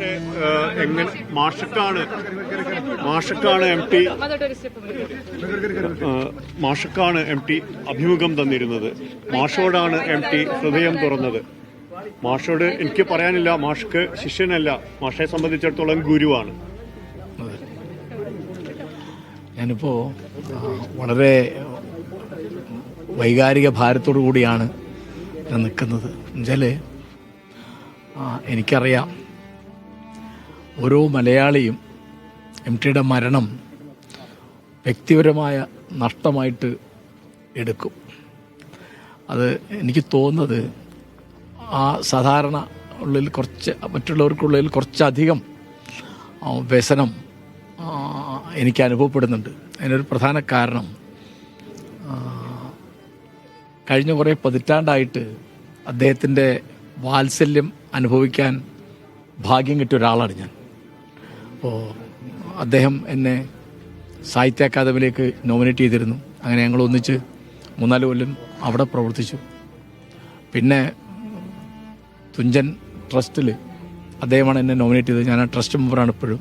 പക്ഷേ എങ്ങനെ മാഷക്കാണ് M T അഭിമുഖം തന്നിരുന്നത്. മാഷോടാണ് എം ടി ഹൃദയം തുറന്നത്. മാഷോട് എനിക്ക് പറയാനില്ല, മാഷ്ക്ക് ശിഷ്യനല്ല, മാഷെ സംബന്ധിച്ചിടത്തോളം ഗുരുവാണ്. ഞാനിപ്പോൾ വളരെ വൈകാരിക ഭാരത്തോടു കൂടിയാണ് നിൽക്കുന്നത്. എന്നുവെച്ചാൽ എനിക്കറിയാം ഓരോ മലയാളിയും എം ടിയുടെ മരണം വ്യക്തിപരമായ നഷ്ടമായിട്ട് എടുക്കും. അത് എനിക്ക് തോന്നുന്നത് ആ സാധാരണ ഉള്ളിൽ മറ്റുള്ളവർക്കുള്ളിൽ കുറച്ചധികം വ്യസനം എനിക്ക് അനുഭവപ്പെടുന്നുണ്ട്. അതിനൊരു പ്രധാന കാരണം കഴിഞ്ഞ കുറേ പതിറ്റാണ്ടായിട്ട് അദ്ദേഹത്തിൻ്റെ വാത്സല്യം അനുഭവിക്കാൻ ഭാഗ്യം കിട്ടിയ ഒരാളാണ് ഞാൻ. അപ്പോൾ അദ്ദേഹം എന്നെ സാഹിത്യ അക്കാദമിയിലേക്ക് നോമിനേറ്റ് ചെയ്തിരുന്നു. അങ്ങനെ ഞങ്ങൾ ഒന്നിച്ച് 3-4 കൊല്ലം അവിടെ പ്രവർത്തിച്ചു. പിന്നെ തുഞ്ചൻ ട്രസ്റ്റിൽ അദ്ദേഹമാണ് എന്നെ നോമിനേറ്റ് ചെയ്തത്. ഞാൻ ആ ട്രസ്റ്റ് മെമ്പറാണ് ഇപ്പോഴും.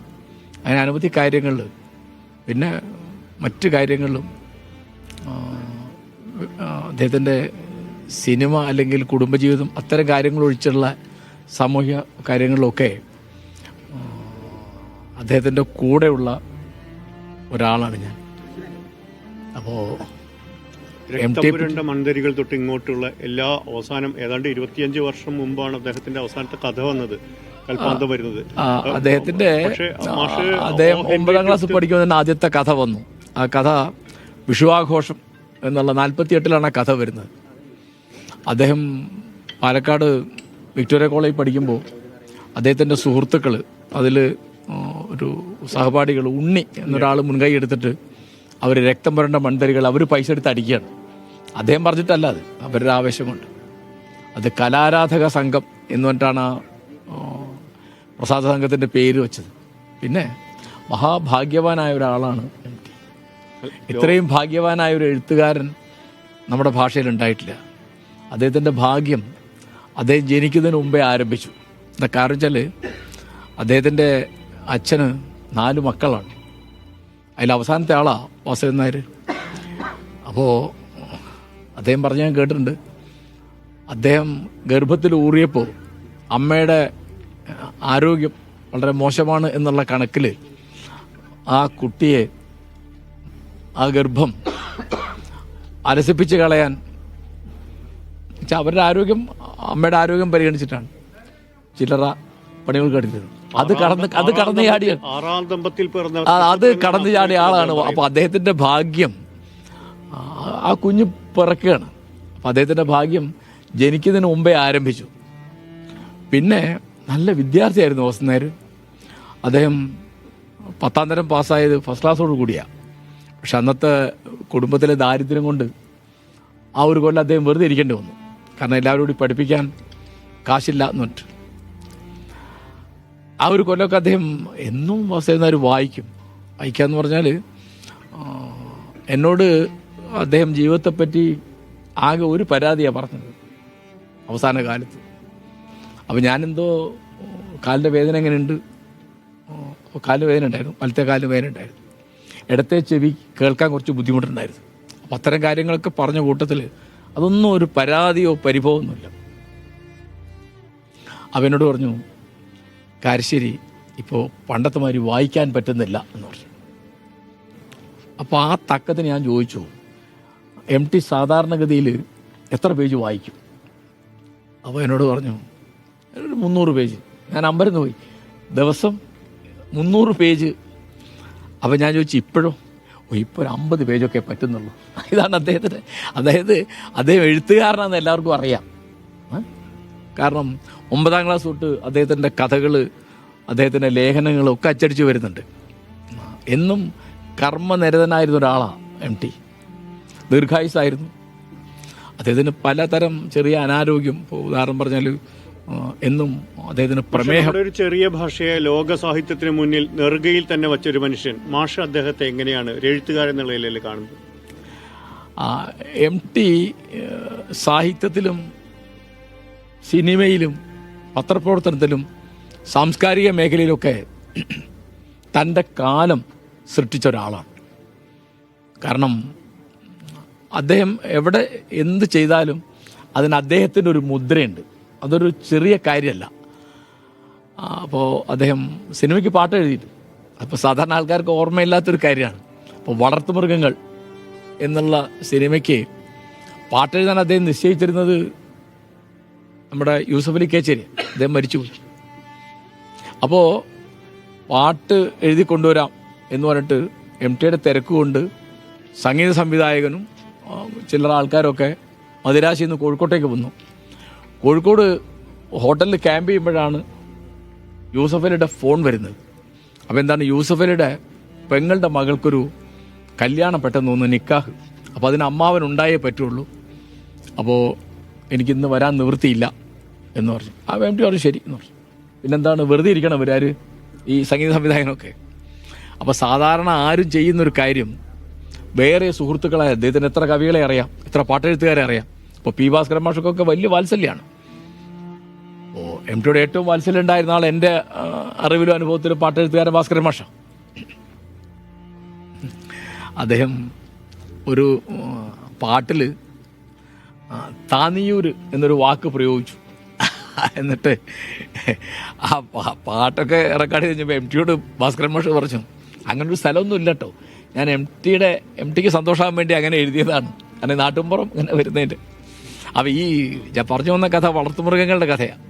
അങ്ങനെ അനവധി കാര്യങ്ങളിൽ, പിന്നെ മറ്റ് കാര്യങ്ങളിലും അദ്ദേഹത്തിൻ്റെ സിനിമ അല്ലെങ്കിൽ കുടുംബജീവിതം അത്തരം കാര്യങ്ങൾ ഒഴിച്ചുള്ള സാമൂഹ്യ കാര്യങ്ങളിലൊക്കെ അദ്ദേഹത്തിൻ്റെ കൂടെയുള്ള ഒരാളാണ് ഞാൻ. അപ്പോൾ രക്തപുരണ്ട മൺതരികൾ തൊട്ട് ഇങ്ങോട്ടുള്ള എല്ലാ അവസാനം ഏതാണ്ട് 25 വർഷം മുമ്പാണ് അദ്ദേഹത്തിന്റെ അവസാനത്തെ കഥ വന്നത്, കൽപ്പാന്തം വരുന്നത്. അദ്ദേഹം 9ാം ക്ലാസ് പഠിക്കുമ്പോൾ തന്നെ ആദ്യത്തെ കഥ വന്നു. ആ കഥ വിഷുവാഘോഷം എന്നുള്ള 48-ലാണ് ആ കഥ വരുന്നത്. അദ്ദേഹം പാലക്കാട് വിക്ടോറിയ കോളേജിൽ പഠിക്കുമ്പോൾ അദ്ദേഹത്തിൻ്റെ സുഹൃത്തുക്കൾ, അതിൽ ഒരു സഹപാഠികൾ ഉണ്ണി എന്നൊരാൾ മുൻകൈ എടുത്തിട്ട് അവർ രക്തം പുരണ്ട മൺതരികൾ അവർ പൈസ എടുത്ത് അടിക്കുകയാണ്. അദ്ദേഹം പറഞ്ഞിട്ടല്ല, അത് അവരുടെ ആവേശം കൊണ്ട്. അത് കലാരാധക സംഘം എന്ന് പറഞ്ഞിട്ടാണ് പ്രസാദ സംഘത്തിൻ്റെ പേര് വെച്ചത്. പിന്നെ മഹാഭാഗ്യവാനായ ഒരാളാണ് എം ടി. ഇത്രയും ഭാഗ്യവാനായ ഒരു എഴുത്തുകാരൻ നമ്മുടെ ഭാഷയിൽ ഉണ്ടായിട്ടില്ല. അദ്ദേഹത്തിൻ്റെ ഭാഗ്യം അദ്ദേഹം ജനിക്കുന്നതിന് മുമ്പേ ആരംഭിച്ചു. എന്താ കാരണം വെച്ചാൽ അദ്ദേഹത്തിൻ്റെ അച്ഛന് 4 മക്കളാണ്. അതിൽ അവസാനത്തെ ആളാണ് വാസുദേവൻ നായർ. അപ്പോൾ അദ്ദേഹം പറഞ്ഞ് ഞാൻ കേട്ടിട്ടുണ്ട്, അദ്ദേഹം ഗർഭത്തിൽ ഊറിയപ്പോൾ അമ്മയുടെ ആരോഗ്യം വളരെ മോശമാണ് എന്നുള്ള കണക്കിൽ ആ കുട്ടിയെ, ആ ഗർഭം അലസിപ്പിച്ച് കളയാൻ അവരുടെ ആരോഗ്യം, അമ്മയുടെ ആരോഗ്യം പരിഗണിച്ചിട്ടാണ് ചില്ലറ പണികൾ കടിച്ചത്. അത് കടന്നു ചാടിയ ആളാണ്. അപ്പോൾ അദ്ദേഹത്തിൻ്റെ ഭാഗ്യം, ആ കുഞ്ഞ് പിറക്കുകയാണ്. അപ്പോൾ അദ്ദേഹത്തിൻ്റെ ഭാഗ്യം ജനിക്കുന്നതിന് മുമ്പേ ആരംഭിച്ചു. പിന്നെ നല്ല വിദ്യാർത്ഥിയായിരുന്നു വാസുദേവൻ നായർ. അദ്ദേഹം 10ാം തരം പാസ്സായത് ഫസ്റ്റ് ക്ലാസ്സോട് കൂടിയാണ്. പക്ഷെ അന്നത്തെ കുടുംബത്തിലെ ദാരിദ്ര്യം കൊണ്ട് ആ ഒരു കൊല്ലം അദ്ദേഹം വെറുതെ ഇരിക്കേണ്ടി വന്നു. കാരണം എല്ലാവരും കൂടി പഠിപ്പിക്കാൻ കാശില്ല എന്ന് പറഞ്ഞിട്ട്. ആ ഒരു കൊല്ലമൊക്കെ അദ്ദേഹം എന്നും വാസുദേവൻ നായർ വായിക്കാന്ന് പറഞ്ഞാൽ എന്നോട് അദ്ദേഹം ജീവിതത്തെപ്പറ്റി ആകെ ഒരു പരാതിയാണ് പറഞ്ഞത് അവസാന കാലത്ത്. അപ്പോൾ ഞാനെന്തോ കാലിൻ്റെ വേദന എങ്ങനെയുണ്ട്, കാലിന് വേദന ഉണ്ടായിരുന്നു, വലത്തെ കാലിന് വേദന ഉണ്ടായിരുന്നു, ഇടത്തെ ചെവി കേൾക്കാൻ കുറച്ച് ബുദ്ധിമുട്ടുണ്ടായിരുന്നു. അപ്പം അത്തരം കാര്യങ്ങളൊക്കെ പറഞ്ഞ കൂട്ടത്തിൽ അതൊന്നും ഒരു പരാതിയോ പരിഭവമൊന്നുമില്ല. അവനോട് പറഞ്ഞു, കാരശ്ശേരി ഇപ്പോൾ പണ്ടത്തെ മാതിരി വായിക്കാൻ പറ്റുന്നില്ല എന്ന് പറഞ്ഞു. അപ്പോൾ ആ തക്കത്തിന് ഞാൻ ചോദിച്ചു, എം ടി സാധാരണഗതിയിൽ എത്ര പേജ് വായിക്കും? അപ്പോൾ എന്നോട് പറഞ്ഞു, ഒരു 300 പേജ്. ഞാൻ അമ്പരന്ന് പോയി, ദിവസം 300 പേജ്. അപ്പോൾ ഞാൻ ചോദിച്ചു, ഇപ്പോഴും? ഇപ്പോൾ ഒരു 50 പേജൊക്കെ പറ്റുന്നുള്ളൂ. ഇതാണ് അദ്ദേഹത്തിന്. അദ്ദേഹം എഴുത്തുകാരനാണെന്ന് എല്ലാവർക്കും അറിയാം. കാരണം 9ാം ക്ലാസ് തൊട്ട് അദ്ദേഹത്തിൻ്റെ കഥകൾ, അദ്ദേഹത്തിൻ്റെ ലേഖനങ്ങളൊക്കെ അച്ചടിച്ച് വരുന്നുണ്ട്. എന്നും കർമ്മനിരതനായിരുന്ന ഒരാളാണ് എം ടി. ദീർഘായുസായിരുന്നു. അദ്ദേഹത്തിന് പലതരം ചെറിയ അനാരോഗ്യം, ഇപ്പോൾ ഉദാഹരണം പറഞ്ഞാൽ എന്നും അദ്ദേഹത്തിന് പ്രമേഹം. ഒരു ചെറിയ ഭാഷയെ ലോക സാഹിത്യത്തിന് മുന്നിൽ നെറുകയിൽ തന്നെ വച്ചൊരു മനുഷ്യൻ, മാഷ് അദ്ദേഹത്തെ എങ്ങനെയാണ് എഴുത്തുകാരൻ എന്നുള്ള നിലയിൽ കാണുന്നത്? എം ടി സാഹിത്യത്തിലും സിനിമയിലും പത്രപ്രവർത്തനത്തിലും സാംസ്കാരിക മേഖലയിലൊക്കെ തൻ്റെ കാലം സൃഷ്ടിച്ച ഒരാളാണ്. കാരണം അദ്ദേഹം എവിടെ എന്ത് ചെയ്താലും അതിന് അദ്ദേഹത്തിൻ്റെ ഒരു മുദ്രയുണ്ട്. അതൊരു ചെറിയ കാര്യമല്ല. അപ്പോൾ അദ്ദേഹം സിനിമയ്ക്ക് പാട്ട് എഴുതിയിട്ട്, അപ്പോൾ സാധാരണ ആൾക്കാർക്ക് ഓർമ്മയില്ലാത്തൊരു കാര്യമാണ്. അപ്പോൾ വളർത്തുമൃഗങ്ങൾ എന്നുള്ള സിനിമയ്ക്ക് പാട്ടെഴുതാൻ അദ്ദേഹം നിശ്ചയിച്ചിരുന്നത് നമ്മുടെ യൂസഫ് അലി കേച്ചേരി. അദ്ദേഹം മരിച്ചുപോയി. അപ്പോൾ പാട്ട് എഴുതി കൊണ്ടുവരാം എന്ന് പറഞ്ഞിട്ട് MTയുടെ തിരക്ക് കൊണ്ട് സംഗീത സംവിധായകനും ചില്ലറ ആൾക്കാരൊക്കെ മദിരാശിയിൽ നിന്ന് കോഴിക്കോട്ടേക്ക് വന്നു. കോഴിക്കോട് ഹോട്ടലിൽ ക്യാമ്പ് ചെയ്യുമ്പോഴാണ് യൂസഫ് അലിയുടെ ഫോൺ വരുന്നത്. അപ്പോൾ എന്താണ്, യൂസഫ് അലിയുടെ പെങ്ങളുടെ മകൾക്കൊരു കല്യാണം പെട്ടെന്ന് തോന്നുന്നു, നിക്കാഹ്. അപ്പോൾ അതിന് അമ്മാവൻ ഉണ്ടായേ പറ്റുള്ളൂ. അപ്പോൾ എനിക്കിന്ന് വരാൻ നിവൃത്തിയില്ല എന്ന് പറഞ്ഞു. ആ MT പറഞ്ഞു ശരി എന്ന് പറഞ്ഞു. പിന്നെന്താണ്, വെറുതെ ഇരിക്കണം ഇവരാർ, ഈ സംഗീത സംവിധായകനൊക്കെ. അപ്പോൾ സാധാരണ ആരും ചെയ്യുന്നൊരു കാര്യം, വേറെ സുഹൃത്തുക്കളെ, അദ്ദേഹത്തിന് എത്ര കവികളെ അറിയാം, എത്ര പാട്ടെഴുത്തുകാരെ അറിയാം. ഇപ്പോൾ P. ഭാസ്കരൻ മാഷൊക്കെ വലിയ വാത്സല്യമാണ്. അപ്പോൾ MTയുടെ ഏറ്റവും വാത്സല്യം ഉണ്ടായിരുന്ന ആൾ എൻ്റെ അറിവിലും അനുഭവത്തിലും പാട്ടെഴുത്തുകാരൻ ഭാസ്കരൻ മാഷ. അദ്ദേഹം ഒരു പാട്ടിൽ താന്നിയൂർ എന്നൊരു വാക്ക് പ്രയോഗിച്ചു. എന്നിട്ട് ആ പാട്ടൊക്കെ റെക്കോർഡ് ചെയ്ത് കഴിഞ്ഞപ്പോൾ MTയോട് ഭാസ്കരൻ മാഷ് പറഞ്ഞു, അങ്ങനൊരു സ്ഥലമൊന്നും ഇല്ല കേട്ടോ, ഞാൻ MTക്ക് സന്തോഷമാകാൻ വേണ്ടി അങ്ങനെ എഴുതിയതാണ്, അങ്ങനെ നാട്ടുമ്പുറം ഇങ്ങനെ വരുന്നതിൻ്റെ. അപ്പോൾ ഈ ഞാൻ പറഞ്ഞു വന്ന കഥ വളർത്തുമൃഗങ്ങളുടെ കഥയാണ്.